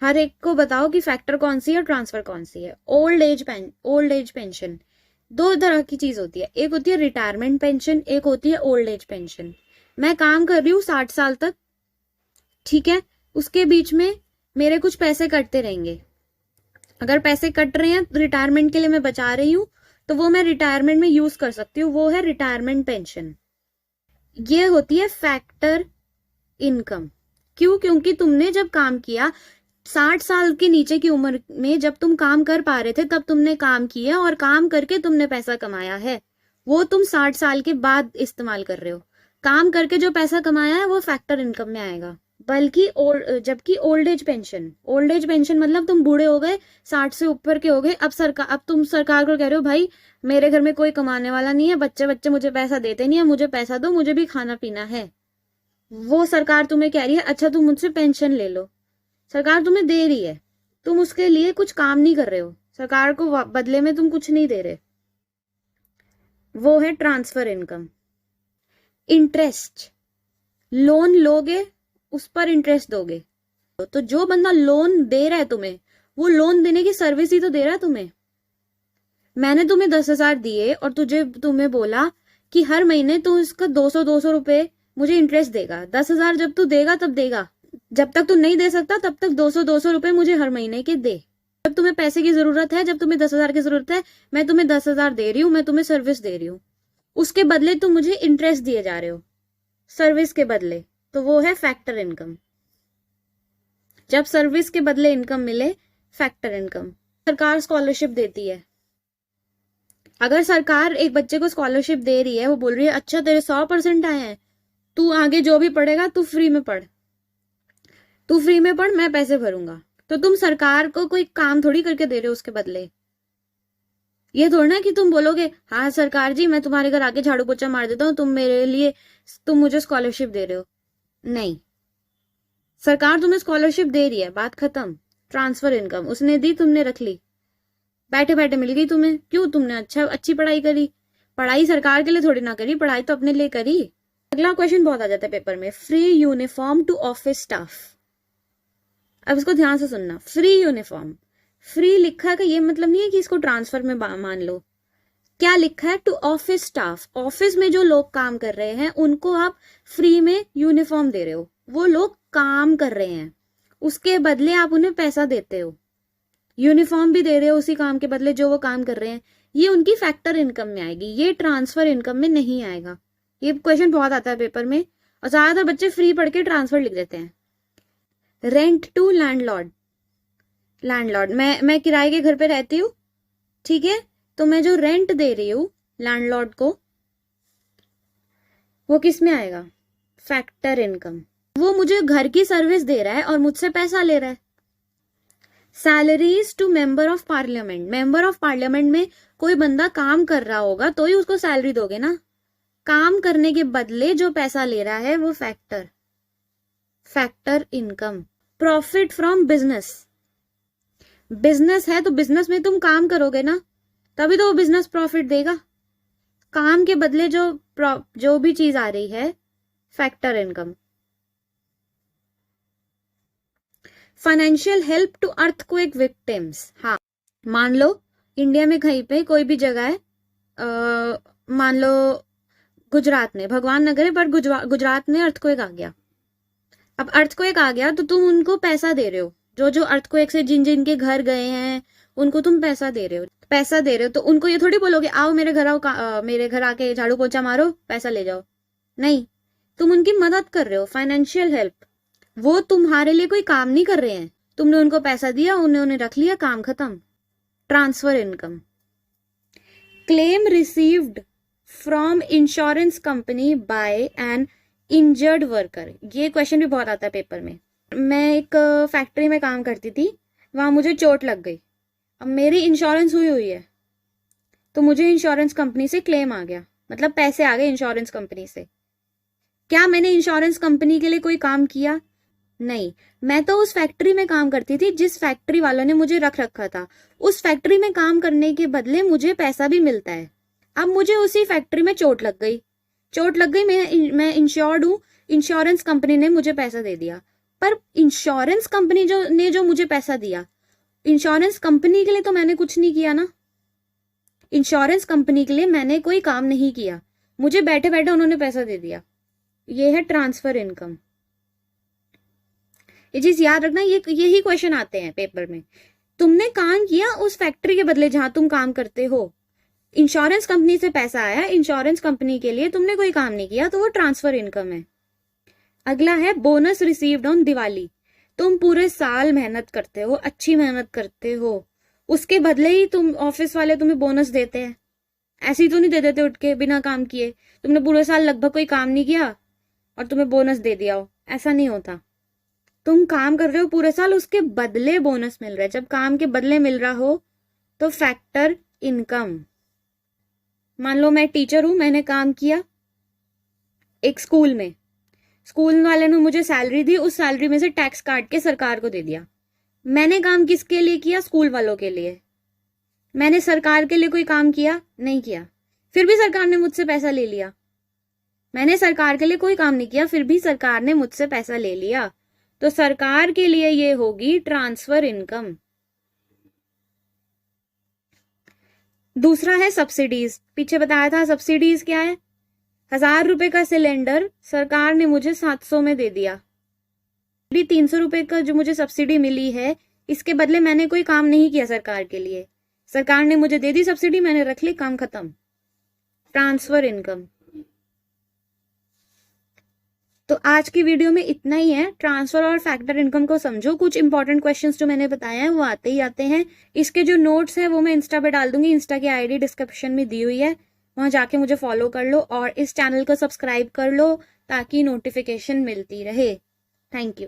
हर एक को बताओ कि फैक्टर कौन सी है और ट्रांसफर कौन सी है। ओल्ड एज पेंशन, दो तरह की चीज होती है, एक होती है रिटायरमेंट पेंशन, एक होती है ओल्ड एज पेंशन। मैं काम कर रही हूँ 60 साल तक, ठीक है, उसके बीच में मेरे कुछ पैसे कटते रहेंगे। अगर पैसे कट रहे हैं रिटायरमेंट के लिए मैं बचा रही हूँ, तो वो मैं रिटायरमेंट में यूज कर सकती हूँ, वो है रिटायरमेंट पेंशन। ये होती है फैक्टर इनकम। क्यों? क्योंकि तुमने जब काम किया 60 साल के नीचे की उम्र में, जब तुम काम कर पा रहे थे तब तुमने काम किया और काम करके तुमने पैसा कमाया है, वो तुम 60 साल के बाद इस्तेमाल कर रहे हो। काम करके जो पैसा कमाया है वो फैक्टर इनकम में आएगा। बल्कि जबकि ओल्ड एज पेंशन मतलब तुम बूढ़े हो गए, 60 से ऊपर के हो गए, अब तुम सरकार को कह रहे हो भाई मेरे घर में कोई कमाने वाला नहीं है, बच्चे बच्चे मुझे पैसा देते नहीं है, मुझे पैसा दो, मुझे भी खाना पीना है। वो सरकार तुम्हें कह रही है अच्छा तुम मुझसे पेंशन ले लो, सरकार तुम्हें दे रही है, तुम उसके लिए कुछ काम नहीं कर रहे हो, सरकार को बदले में तुम कुछ नहीं दे रहे, वो है ट्रांसफर इनकम। इंटरेस्ट, लोन लोगे उस पर इंटरेस्ट दोगे, तो जो बंदा लोन दे रहा है तुम्हें, वो लोन देने की सर्विस ही तो दे रहा है तुम्हें। मैंने तुम्हें 10,000 दिए और तुम्हें बोला कि हर महीने तू इसका 200 रुपए मुझे इंटरेस्ट देगा। 10,000 जब तू देगा तब देगा, जब तक तू नहीं दे सकता तब तक 200 रुपए मुझे हर महीने के दे। जब तुम्हें पैसे की जरूरत है, जब तुम्हें 10,000 की जरूरत है, मैं तुम्हें 10,000 दे रही हूँ, मैं तुम्हें सर्विस दे रही हूँ, उसके बदले तुम मुझे इंटरेस्ट दिए जा रहे हो सर्विस के बदले, तो वो है फैक्टर इनकम। जब सर्विस के बदले इनकम मिले, फैक्टर इनकम। सरकार स्कॉलरशिप देती है, अगर सरकार एक बच्चे को स्कॉलरशिप दे रही है, वो बोल रही है अच्छा तेरे 100% आए हैं, तू आगे जो भी पढ़ेगा तू फ्री में पढ़, तू फ्री में पढ़, मैं पैसे भरूंगा, तो तुम सरकार को कोई काम थोड़ी करके दे रहे हो उसके बदले। ये थोड़ा ना कि तुम बोलोगे हाँ सरकार जी मैं तुम्हारे घर आके झाड़ू पोछा मार देता हूँ, तुम मुझे स्कॉलरशिप दे रहे हो। नहीं, सरकार तुम्हें स्कॉलरशिप दे रही है, बात खत्म। ट्रांसफर इनकम उसने दी, तुमने रख ली, बैठे बैठे मिल गई तुम्हें। क्यों? तुमने अच्छी पढ़ाई करी। पढ़ाई सरकार के लिए थोड़ी ना करी, पढ़ाई तो अपने लिए करी। अगला क्वेश्चन बहुत आ जाता है पेपर में, free uniform to office staff. अब इसको ध्यान से सुनना, फ्री यूनिफॉर्म, फ्री लिखा है का ये मतलब नहीं है कि इसको ट्रांसफर में मान लो। क्या लिखा है? टू ऑफिस स्टाफ, ऑफिस में जो लोग काम कर रहे हैं उनको आप फ्री में यूनिफॉर्म दे रहे हो। वो लोग काम कर रहे हैं, उसके बदले आप उन्हें पैसा देते हो, यूनिफॉर्म भी दे रहे हो उसी काम के बदले जो वो काम कर रहे हैं। ये उनकी फैक्टर इनकम में आएगी, ये ट्रांसफर इनकम में नहीं आएगा। ये क्वेश्चन बहुत आता है पेपर में और ज्यादातर बच्चे फ्री पढ़ के ट्रांसफर लिख देते हैं। रेंट टू लैंडलॉर्ड, लैंडलॉर्ड मैं किराए के घर पे रहती हूँ, ठीक है, तो मैं जो रेंट दे रही हूँ लैंडलॉर्ड को, वो किस में आएगा? Factor income. वो मुझे घर की सर्विस दे रहा है और मुझसे पैसा ले रहा है। Salaries to member of parliament, member of parliament में कोई बंदा काम कर रहा होगा तो ही उसको सैलरी दोगे ना, काम करने के बदले जो पैसा ले रहा है वो factor income. Profit from business, business है तो बिजनेस में तुम काम करोगे ना, तभी तो वो बिजनेस प्रॉफिट देगा। काम के बदले जो भी चीज आ रही है, factor income. Financial help to earthquake victims, हाँ मान लो इंडिया में कहीं पे कोई भी जगह है, मान लो गुजरात में, भगवान नगर है पर गुजरात में अर्थक्वेक आ गया। अब अर्थक्वेक आ गया तो तुम उनको पैसा दे रहे हो, जो अर्थक्वेक से जिन के घर गए हैं उनको तुम पैसा दे रहे हो, तो उनको ये थोड़ी बोलोगे आओ मेरे घर आओ, मेरे घर आके झाड़ू पोछा मारो पैसा ले जाओ, नहीं, तुम उनकी मदद कर रहे हो, फाइनेंशियल हेल्प। वो तुम्हारे लिए कोई काम नहीं कर रहे हैं, तुमने उनको पैसा दिया, उन्होंने रख लिया, काम खत्म। Transfer income. Claim received from insurance company by N injured worker, ये क्वेश्चन भी बहुत आता है पेपर में। मैं एक फैक्ट्री में काम करती थी, वहां मुझे चोट लग गई, अब मेरी इंश्योरेंस हुई है तो मुझे इंश्योरेंस कंपनी से क्लेम आ गया, मतलब पैसे आ गए इंश्योरेंस कंपनी से। क्या मैंने इंश्योरेंस कंपनी के लिए कोई काम किया? नहीं, मैं तो उस फैक्ट्री में काम करती थी जिस फैक्ट्री वालों ने मुझे रख रखा था, उस फैक्ट्री में काम करने के बदले मुझे पैसा भी मिलता है। अब मुझे उसी फैक्ट्री में चोट लग गई, मैं इंश्योर्ड हूँ, इंश्योरेंस कंपनी ने मुझे पैसा दे दिया, पर इंश्योरेंस कंपनी जो मुझे पैसा दिया, इंश्योरेंस कंपनी के लिए तो मैंने कुछ नहीं किया ना। इंश्योरेंस कंपनी के लिए मैंने कोई काम नहीं किया, मुझे बैठे बैठे उन्होंने पैसा दे दिया। ये है ट्रांसफर इनकम। ये चीज याद रखना, यही क्वेश्चन आते हैं पेपर में। तुमने काम किया उस फैक्ट्री के बदले जहां तुम काम करते हो, इंश्योरेंस कंपनी से पैसा आया, इंश्योरेंस कंपनी के लिए तुमने कोई काम नहीं किया, तो वो ट्रांसफर इनकम है। अगला है बोनस रिसीव्ड ऑन दिवाली। तुम पूरे साल मेहनत करते हो, अच्छी मेहनत करते हो, उसके बदले ही तुम ऑफिस वाले तुम्हें बोनस देते हैं। ऐसे ही तो नहीं दे देते उठ के बिना काम किए। तुमने पूरे साल लगभग कोई काम नहीं किया और तुम्हें बोनस दे दिया हो, ऐसा नहीं होता। तुम काम कर रहे हो पूरे साल, उसके बदले बोनस मिल रहा है। जब काम के बदले मिल रहा हो तो फैक्टर इनकम। मान लो मैं टीचर हूं, मैंने काम किया एक स्कूल में, स्कूल वाले ने मुझे सैलरी दी, उस सैलरी में से टैक्स काट के सरकार को दे दिया। मैंने काम किसके लिए किया? स्कूल वालों के लिए। मैंने सरकार के लिए कोई काम किया? नहीं किया, फिर भी सरकार ने मुझसे पैसा ले लिया। मैंने सरकार के लिए कोई काम नहीं किया, फिर भी सरकार ने मुझसे पैसा ले लिया, तो सरकार के लिए ये होगी ट्रांसफर इनकम। दूसरा है सब्सिडीज। पीछे बताया था सब्सिडीज क्या है। 1000 रुपए का सिलेंडर सरकार ने मुझे 700 में दे दिया। 300 रुपए का जो मुझे सब्सिडी मिली है, इसके बदले मैंने कोई काम नहीं किया सरकार के लिए, सरकार ने मुझे दे दी सब्सिडी, मैंने रख ली, काम खत्म। Transfer income. तो आज की वीडियो में इतना ही है। ट्रांसफर और फैक्टर इनकम को समझो। कुछ इंपॉर्टेंट क्वेश्चंस जो मैंने बताए हैं वो आते ही आते हैं। इसके जो नोट्स हैं वो मैं इंस्टा पे डाल दूंगी, इंस्टा की आईडी डिस्क्रिप्शन में दी हुई है, वहां जाके मुझे फॉलो कर लो और इस चैनल को सब्सक्राइब कर लो ताकि नोटिफिकेशन मिलती रहे। Thank you.